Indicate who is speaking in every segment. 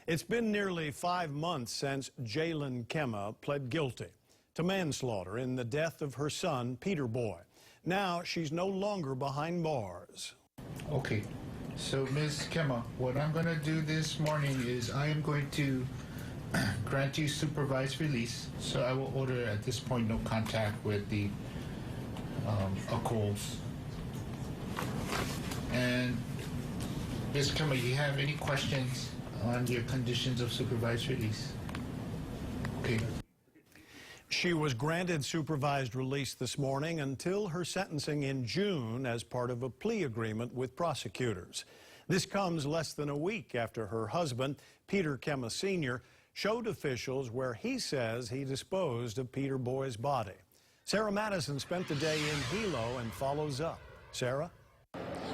Speaker 1: It's been nearly 5 months since Jaylen Kemah pled guilty to manslaughter in the death of her son, Peter Boy. Now she's no longer behind bars.
Speaker 2: Okay, so Ms. Kemah, what I'm going to do this morning is I am going to grant you supervised release. So I will order at this point no contact with the Acoles. And Ms. Kemah, you have any questions on your conditions of supervised release? Okay.
Speaker 1: She was granted supervised release this morning until her sentencing in June as part of a plea agreement with prosecutors. This comes less than a week after her husband, Peter Kemah Sr., showed officials where he says he disposed of Peter Boy's body. Sarah Madison spent the day in Hilo and follows up. Sarah?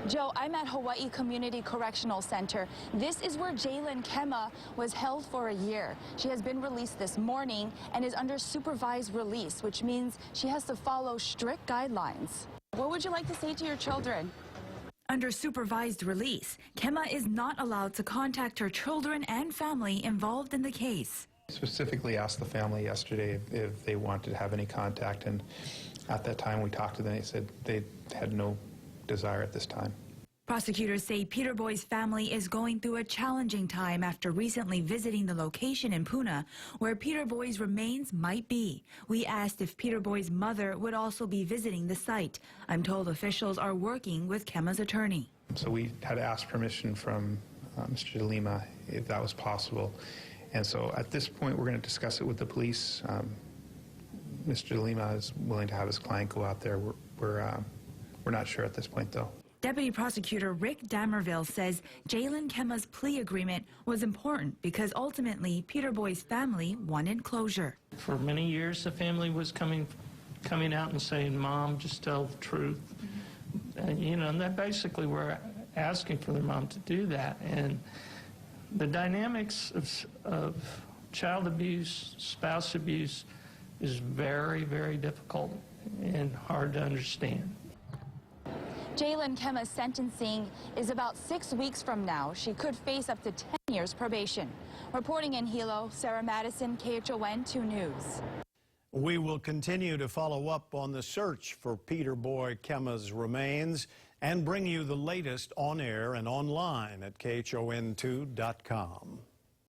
Speaker 3: Joe, I'm at Hawaii Community Correctional Center. This is where Jaylen Kemah was held for a year. She has been released this morning and is under supervised release, which means she has to follow strict guidelines. What would you like to say to your children?
Speaker 4: Under supervised release, Kemah is not allowed to contact her children and family involved in the case.
Speaker 5: Specifically asked the family yesterday if they wanted to have any contact, and at that time we talked to them. They said they had no desire at this time.
Speaker 4: Prosecutors say Peter Boy's family is going through a challenging time after recently visiting the location in Puna where Peter Boy's remains might be. We asked if Peter Boy's mother would also be visiting the site. I'm told officials are working with Kemah's attorney.
Speaker 5: So we had asked permission from Mr. De Lima if that was possible. And so at this point we're going to discuss it with the police. Mr. De Lima is willing to have his client go out there. We're not sure at this point, though.
Speaker 4: Deputy Prosecutor Rick Damerville says Jaylen Kemah's plea agreement was important because ultimately Peter Boy's family wanted closure.
Speaker 6: For many years, the family was coming out and saying, "Mom, just tell the truth." And, and they basically were asking for their mom to do that. And the dynamics of child abuse, spouse abuse, is very, very difficult and hard to understand.
Speaker 3: Jaylen Kemah's sentencing is about 6 weeks from now. She could face up to 10 years probation. Reporting in Hilo, Sarah Madison, KHON 2 News.
Speaker 1: We will continue to follow up on the search for Peter Boy Kemah's remains and bring you the latest on air and online at KHON2.com.